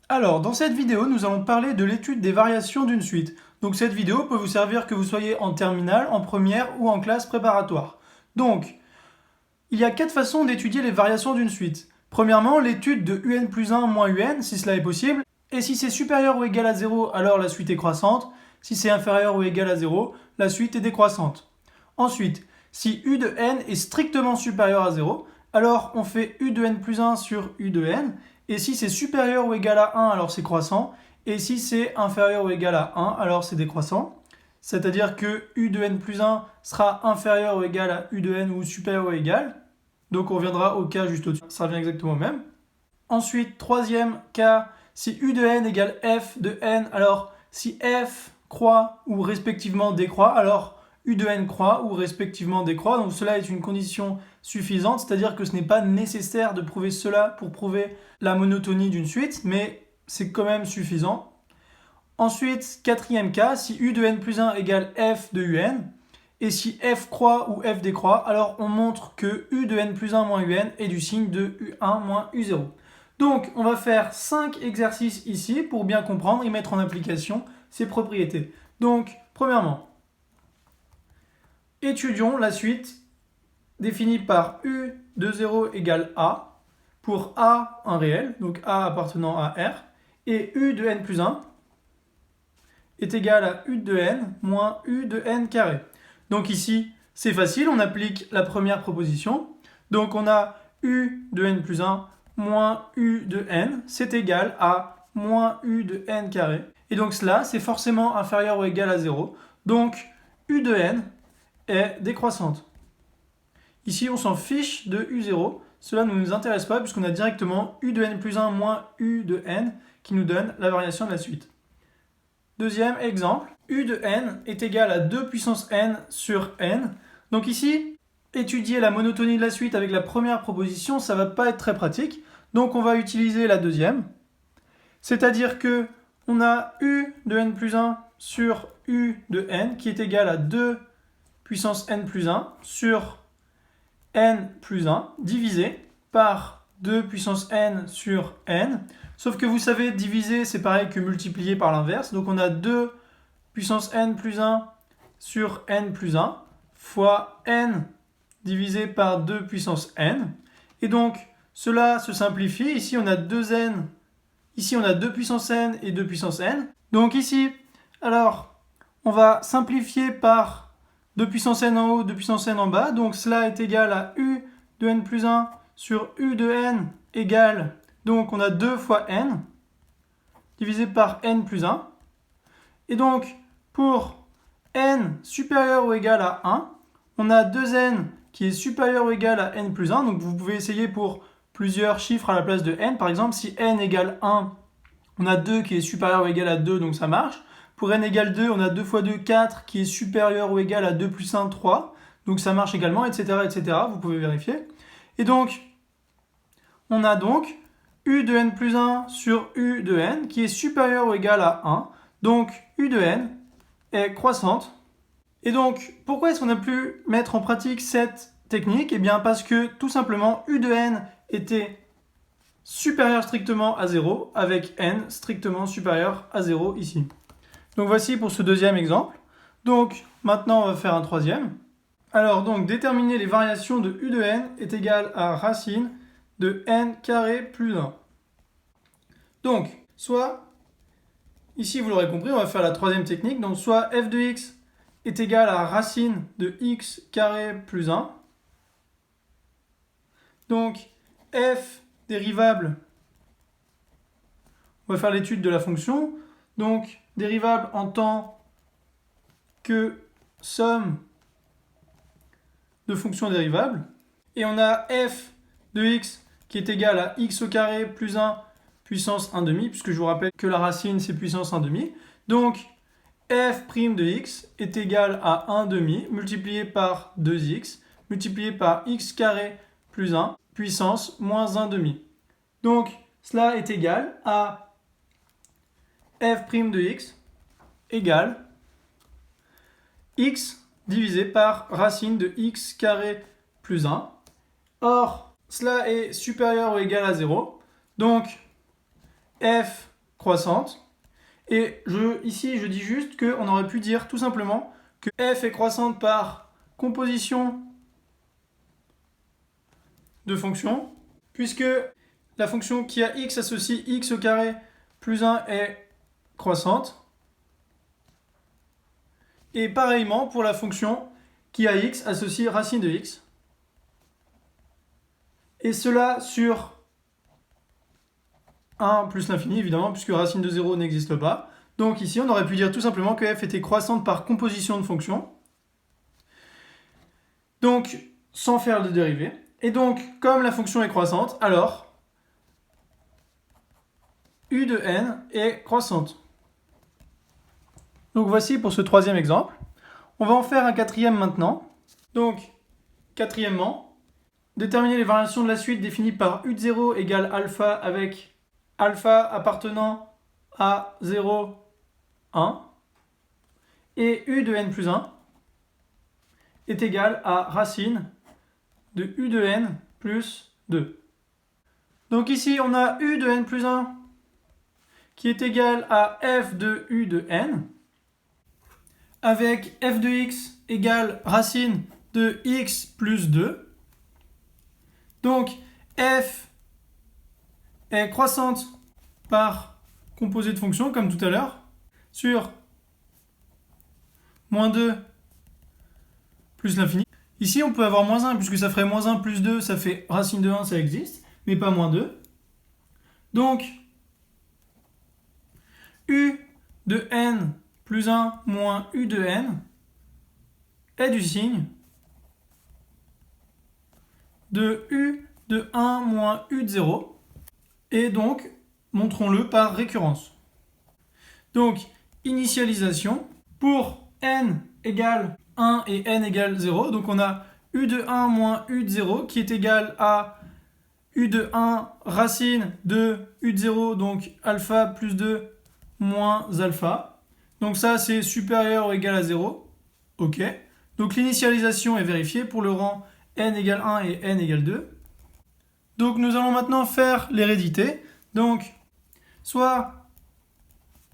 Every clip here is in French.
Alors, dans cette vidéo, nous allons parler de l'étude des variations d'une suite. Donc cette vidéo peut vous servir que vous soyez en terminale, en première ou en classe préparatoire. Donc, il y a 4 façons d'étudier les variations d'une suite. Premièrement, l'étude de un plus 1 moins un, si cela est possible. Et si c'est supérieur ou égal à 0, alors la suite est croissante. Si c'est inférieur ou égal à 0, la suite est décroissante. Ensuite, si u de n est strictement supérieur à 0, alors on fait u de n plus 1 sur u de n. Et si c'est supérieur ou égal à 1, alors c'est croissant. Et si c'est inférieur ou égal à 1, alors c'est décroissant. C'est-à-dire que u de n plus 1 sera inférieur ou égal à u de n ou supérieur ou égal. Donc on reviendra au cas juste au-dessus, ça revient exactement au même. Ensuite, troisième cas, si u de n égale f de n, alors si f croît ou respectivement décroît, alors u de n croît ou respectivement décroît. Donc cela est une condition suffisante, c'est-à-dire que ce n'est pas nécessaire de prouver cela pour prouver la monotonie d'une suite, mais c'est quand même suffisant. Ensuite, quatrième cas, si u de n plus 1 égale f de un, et si f croît ou f décroît, alors on montre que u de n plus 1 moins un est du signe de u1 moins u0. Donc, on va faire 5 exercices ici pour bien comprendre et mettre en application ces propriétés. Donc, premièrement, étudions la suite définie par u de 0 égale a, pour a un réel, donc a appartenant à R, et u de n plus 1 est égal à u de n moins u de n carré. Donc ici, c'est facile, on applique la première proposition. Donc on a u de n plus 1 moins u de n, c'est égal à moins u de n carré. Et donc cela, c'est forcément inférieur ou égal à 0. Donc u de n est décroissante. Ici, on s'en fiche de u0. Cela ne nous intéresse pas puisqu'on a directement u de n plus 1 moins u de n qui nous donne la variation de la suite. Deuxième exemple, u de n est égal à 2 puissance n sur n. Donc ici, étudier la monotonie de la suite avec la première proposition, ça ne va pas être très pratique. Donc on va utiliser la deuxième. C'est-à-dire que on a u de n plus 1 sur u de n qui est égal à 2 puissance n plus 1 sur n plus 1 divisé par 2 puissance n sur n. Sauf que vous savez, diviser, c'est pareil que multiplier par l'inverse. Donc on a 2 puissance n plus 1 sur n plus 1 fois n divisé par 2 puissance n. Et donc, cela se simplifie. Ici, on a 2n. Ici, on a 2 puissance n et 2 puissance n. Donc ici, alors, on va simplifier par 2 puissance n en haut, 2 puissance n en bas. Donc cela est égal à u de n plus 1 sur u de n égale, donc on a 2 fois n, divisé par n plus 1. Et donc, pour n supérieur ou égal à 1, on a 2n qui est supérieur ou égal à n plus 1. Donc vous pouvez essayer pour plusieurs chiffres à la place de n. Par exemple, si n égale 1, on a 2 qui est supérieur ou égal à 2, donc ça marche. Pour n égale 2, on a 2 fois 2, 4, qui est supérieur ou égal à 2 plus 1, 3. Donc ça marche également, etc., etc. Vous pouvez vérifier. Et donc, on a donc u de n plus 1 sur u de n, qui est supérieur ou égal à 1. Donc, u de n est croissante. Et donc, pourquoi est-ce qu'on a pu mettre en pratique cette technique? Eh bien, parce que, tout simplement, u de n était supérieur strictement à 0, avec n strictement supérieur à 0 ici. Donc voici pour ce deuxième exemple. Donc maintenant on va faire un troisième. Alors donc déterminer les variations de u de n est égal à racine de n carré plus 1. Donc soit, ici vous l'aurez compris, on va faire la troisième technique. Donc soit f de x est égal à racine de x carré plus 1. Donc f dérivable, on va faire l'étude de la fonction. Donc dérivable en tant que somme de fonctions dérivables. Et on a f de x qui est égal à x au carré plus 1 puissance 1 demi, puisque je vous rappelle que la racine c'est puissance 1 demi. Donc f' de x est égal à 1 demi multiplié par 2x multiplié par x carré plus 1 puissance moins 1 demi. Donc cela est égal à f' de x égale x divisé par racine de x carré plus 1. Or, cela est supérieur ou égal à 0. Donc, f croissante. Et ici, je dis juste qu'on aurait pu dire tout simplement que f est croissante par composition de fonctions, puisque la fonction qui a x associe x au carré plus 1 est croissante. Et pareillement pour la fonction qui a x associe racine de x. Et cela sur 1 plus l'infini, évidemment, puisque racine de 0 n'existe pas. Donc ici, on aurait pu dire tout simplement que f était croissante par composition de fonctions. Donc, sans faire de dérivée. Et donc, comme la fonction est croissante, alors u de n est croissante. Donc voici pour ce troisième exemple. On va en faire un quatrième maintenant. Donc, quatrièmement, déterminer les variations de la suite définies par u de 0 égale alpha avec alpha appartenant à 0, 1, et u de n plus 1 est égal à racine de u de n plus 2. Donc ici, on a u de n plus 1 qui est égal à f de u de n, avec f de x égale racine de x plus 2. Donc f est croissante par composé de fonctions, comme tout à l'heure, sur moins 2 plus l'infini. Ici, on peut avoir moins 1, puisque ça ferait moins 1 plus 2, ça fait racine de 1, ça existe, mais pas moins 2. Donc, u de n plus 1 moins u de n est du signe de u de 1 moins u de 0. Et donc, montrons-le par récurrence. Donc, initialisation pour n égale 1 et n égale 0. Donc, on a u de 1 moins u de 0 qui est égal à u de 1 racine de u de 0, donc alpha plus 2 moins alpha. Donc ça, c'est supérieur ou égal à 0. OK. Donc l'initialisation est vérifiée pour le rang n égale 1 et n égale 2. Donc nous allons maintenant faire l'hérédité. Donc, soit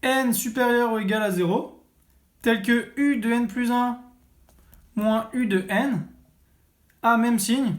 n supérieur ou égal à 0, tel que u de n plus 1 moins u de n a même signe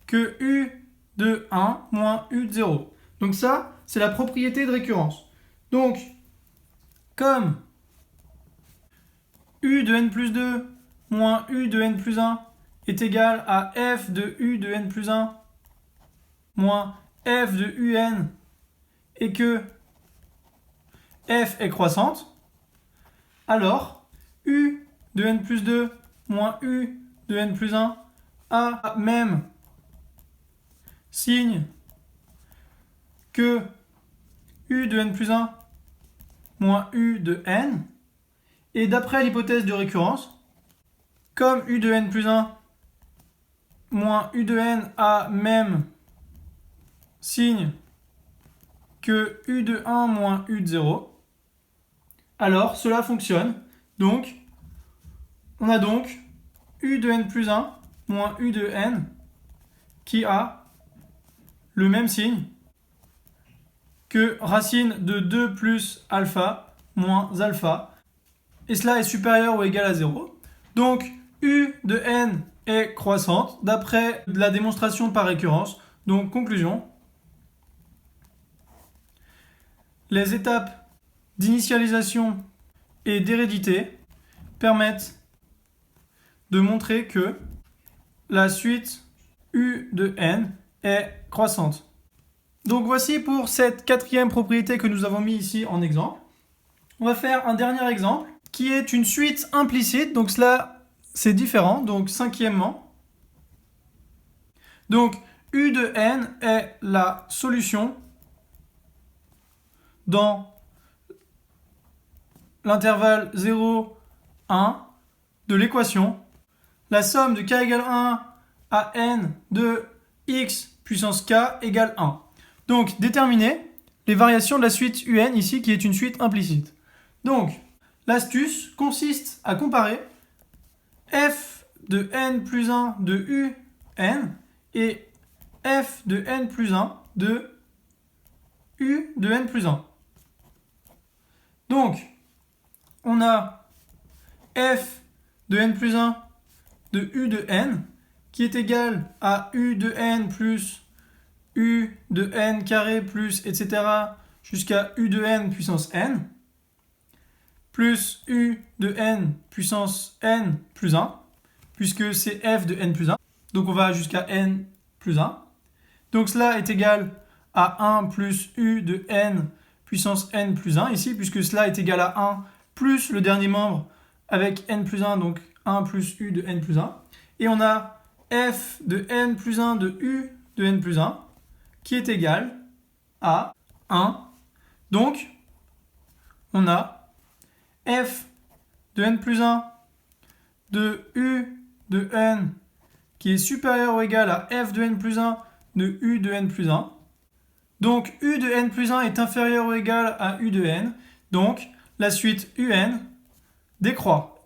que u de 1 moins u de 0. Donc ça, c'est la propriété de récurrence. Donc, comme u de n plus 2 moins u de n plus 1 est égal à f de u de n plus 1 moins f de un et que f est croissante, alors u de n plus 2 moins u de n plus 1 a même signe que u de n plus 1 moins u de n. Et d'après l'hypothèse de récurrence, comme u de n plus 1 moins u de n a même signe que u de 1 moins u de 0, alors cela fonctionne. Donc, on a donc u de n plus 1 moins u de n qui a le même signe que racine de 2 plus alpha moins alpha. Et cela est supérieur ou égal à 0. Donc, u de n est croissante d'après la démonstration par récurrence. Donc, conclusion. Les étapes d'initialisation et d'hérédité permettent de montrer que la suite u de n est croissante. Donc voici pour cette quatrième propriété que nous avons mis ici en exemple. On va faire un dernier exemple qui est une suite implicite. Donc cela, c'est différent. Donc cinquièmement. Donc u de n est la solution dans l'intervalle 0, 1 de l'équation. La somme de k égale 1 à n de x puissance k égale 1. Donc, déterminer les variations de la suite un ici, qui est une suite implicite. Donc, l'astuce consiste à comparer f de n plus 1 de un et f de n plus 1 de u de n plus 1. Donc, on a f de n plus 1 de u de n qui est égal à u de n plus u de n carré plus etc. jusqu'à u de n puissance n plus u de n puissance n plus 1 puisque c'est f de n plus 1. Donc on va jusqu'à n plus 1. Donc cela est égal à 1 plus u de n puissance n plus 1 ici, puisque cela est égal à 1 plus le dernier membre avec n plus 1, donc 1 plus u de n plus 1. Et on a f de n plus 1 de u de n plus 1 qui est égal à 1. Donc, on a f de n plus 1 de u de n qui est supérieur ou égal à f de n plus 1 de u de n plus 1. Donc, u de n plus 1 est inférieur ou égal à u de n. Donc, la suite un décroît.